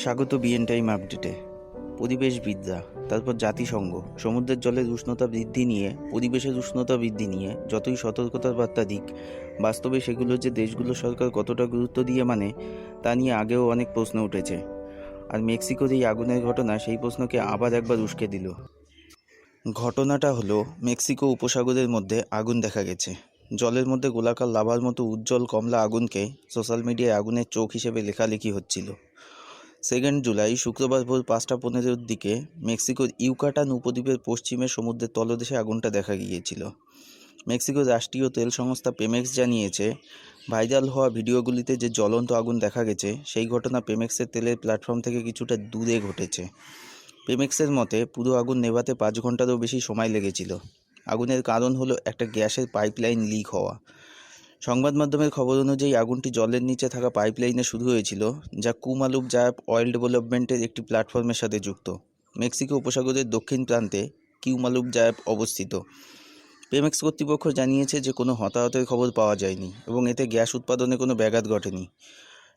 স্বাগত BN time আপডেটে। পরিবেশবিদরা, তারপর জাতিসংঘ সমুদ্রের জলের উষ্ণতা বৃদ্ধি নিয়ে, পরিবেশের উষ্ণতা বৃদ্ধি নিয়ে যতই সতর্কতার বার্তা দিক, বাস্তবে সেগুলো যে দেশগুলোর সরকার কতটা গুরুত্ব দিয়ে মানে তা নিয়ে আগেও অনেক প্রশ্ন উঠেছে। আর মেক্সিকোর এই আগুনের ঘটনা সেই প্রশ্নকে আবার একবার উস্কে দিল। ঘটনাটা হলো, মেক্সিকো উপসাগরের মধ্যে আগুন দেখা গেছে। জলের মধ্যে গোলাকার লাভার মতো উজ্জ্বল কমলা আগুনকে সোশ্যাল মিডিয়ায় আগুনের চোখ হিসেবে লেখালেখি হচ্ছিল। 2 জুলাই শুক্রবার ভোর 5:15-র দিকে মেক্সিকোর ইউকাটান উপদ্বীপের পশ্চিমে সমুদ্রের তলদেশে আগুনটা দেখা গিয়েছিল। মেক্সিকোর রাষ্ট্রীয় তেল সংস্থা পেমেক্স জানিয়েছে, ভাইরাল হওয়া ভিডিওগুলিতে যে জ্বলন্ত আগুন দেখা গেছে সেই ঘটনা পেমেক্সের তেলের প্ল্যাটফর্ম থেকে কিছুটা দূরে ঘটেছে। পেমেক্সের মতে পুরো আগুন নেভাতে 5 ঘন্টারও বেশি সময় লেগেছিল। আগুনের কারণ হলো একটা গ্যাসের পাইপলাইন লিক হওয়া। সংবাদ মাধ্যমের খবর অনুযায়ী আগুনটি জলের নিচে থাকা পাইপলাইনে শুরু হয়েছিল, যা কুমালুপ জায়াপ অয়েল ডেভেলপমেন্টের একটি প্ল্যাটফর্মের সাথে যুক্ত। মেক্সিকো উপসাগরের দক্ষিণ প্রান্তে কিউমালুপ জায়াপ অবস্থিত। পেমেক্স কর্তৃপক্ষ জানিয়েছে যে কোনো হতাহতের খবর পাওয়া যায়নি এবং এতে গ্যাস উৎপাদনে কোনো ব্যাঘাত ঘটেনি।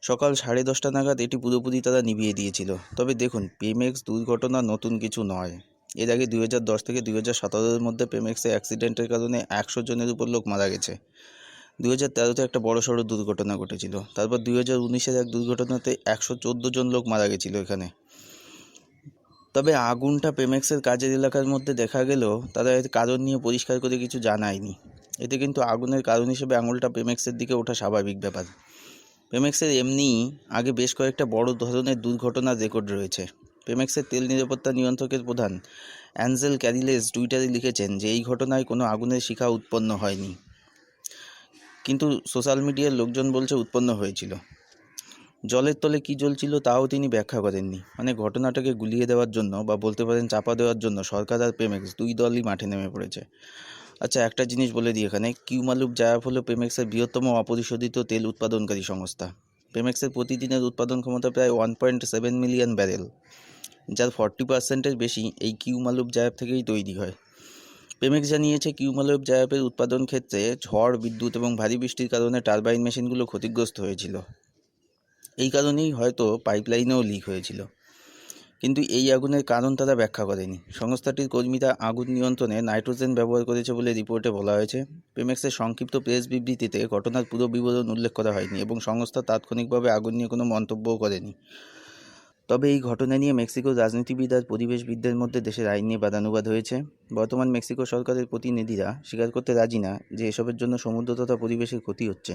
সকাল 10:30 নাগাদ এটি পুরোপুরি তারা নিভিয়ে দিয়েছিল। তবে দেখুন, পেমেক্স দুর্ঘটনা নতুন কিছু নয়। এর আগে 2010 থেকে 2017-এর মধ্যে পেমেক্সে অ্যাক্সিডেন্টের কারণে 100 জনের উপর লোক মারা গেছে। 2013-তে একটা বড়সড় দুর্ঘটনা ঘটেছিল। তারপর 2019-এর এক দুর্ঘটনাতে 114 জন লোক মারা গেছিল এখানে। তবে আগুনটা পেমেক্সের কাজের এলাকার মধ্যে দেখা গেলেও তারা এর কারণ নিয়ে পরিষ্কার করে কিছু জানায়নি। এতে কিন্তু আগুনের কারণ হিসেবে আঙুলটা পেমেক্সের দিকে ওঠা স্বাভাবিক ব্যাপার। পেমেক্সের এমনিই আগে বেশ কয়েকটা বড় ধরনের দুর্ঘটনার রেকর্ড রয়েছে। পেমেক্সের তেল নিরাপত্তা নিয়ন্ত্রকের প্রধান অ্যাঞ্জেল ক্যারিলেস টুইটারে লিখেছেন যে এই ঘটনায় কোনো আগুনের শিখা উৎপন্ন হয়নি, কিন্তু সোশ্যাল মিডিয়ার লোকজন বলছে উৎপন্ন হয়েছিল। জলের তলে কী জ্বলছিল তাও তিনি ব্যাখ্যা করেননি। মানে ঘটনাটাকে গুলিয়ে দেওয়ার জন্য বা বলতে পারেন চাপা দেওয়ার জন্য সরকার আর পেমেক্স দুই দলই মাঠে নেমে পড়েছে। আচ্ছা, একটা জিনিস বলে দিই, এখানে কিউমালুপ জায়াপ হলো পেমেক্সের বৃহত্তম অপরিশোধিত তেল উৎপাদনকারী সংস্থা। পেমেক্সের প্রতিদিনের উৎপাদন ক্ষমতা প্রায় 1.7 মিলিয়ন ব্যারেল, যার 40%-এর বেশি এই কিউমালুপ জায়াপ থেকেই তৈরি হয়। পেমেক্স জানিয়েছে কিউমালুপ জায়াপের উৎপাদন ক্ষেত্রে ঝড়, বিদ্যুৎ এবং ভারী বৃষ্টির কারণে টারবাইন মেশিনগুলো ক্ষতিগ্রস্ত হয়েছিল। এই কারণেই হয়তো পাইপলাইনেও লিক হয়েছিল। কিন্তু এই আগুনের কারণ তারা ব্যাখ্যা করেনি। সংস্থাটির কর্মীরা আগুন নিয়ন্ত্রণে নাইট্রোজেন ব্যবহার করেছে বলে রিপোর্টে বলা হয়েছে। পেমেক্সের সংক্ষিপ্ত প্রেস বিবৃতিতে ঘটনার পুরো বিবরণ উল্লেখ করা হয়নি এবং সংস্থা তাৎক্ষণিকভাবে আগুন নিয়ে কোনো মন্তব্যও করেনি। তবে এই ঘটনা নিয়ে মেক্সিকোর রাজনীতিবিদ আর পরিবেশবিদদের মধ্যে দেশের আইন নিয়ে বাদানুবাদ হয়েছে। বর্তমান মেক্সিকো সরকারের প্রতিনিধিরা স্বীকার করতে রাজি না যে এসবের জন্য সমুদ্র তথা পরিবেশের ক্ষতি হচ্ছে।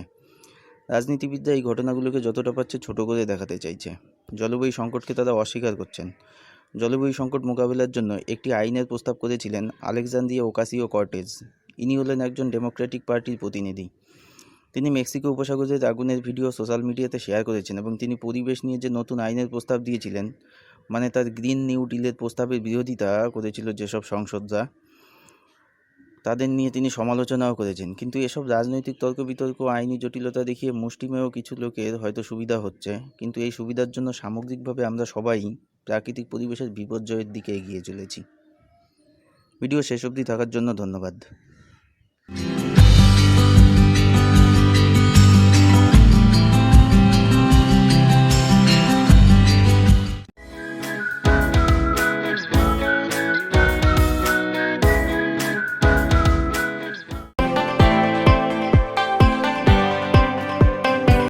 রাজনীতিবিদরা এই ঘটনাগুলোকে যতটা পারছে ছোট করে দেখাতে চাইছে। জলবায়ু সংকটকে তারা অস্বীকার করছেন। জলবায়ু সংকট মোকাবিলার জন্য একটি আইনের প্রস্তাব করেছিলেন আলেকজান্দ্রিয়া ওকাসিও-কর্টেজ। ইনি হলেন একজন ডেমোক্রেটিক পার্টির প্রতিনিধি। তিনি মেক্সিকো উপসাগরের আগুনের ভিডিও সোশ্যাল মিডিয়াতে শেয়ার করেছেন এবং তিনি পরিবেশ নিয়ে যে নতুন আইনের প্রস্তাব দিয়েছিলেন, মানে তার গ্রিন নিউ ডিলের প্রস্তাবের বিরোধিতা করেছিল যেসব সংসদরা, তাদের নিয়ে তিনি সমালোচনাও করেছেন। কিন্তু এসব রাজনৈতিক তর্ক বিতর্ক, আইনি জটিলতা দেখিয়ে মুষ্টিমেয় কিছু লোকের হয়তো সুবিধা হচ্ছে, কিন্তু এই সুবিধার জন্য সামগ্রিকভাবে আমরা সবাই প্রাকৃতিক পরিবেশের বিপর্যয়ের দিকে এগিয়ে চলেছি। ভিডিও শেষ অবধি থাকার জন্য ধন্যবাদ।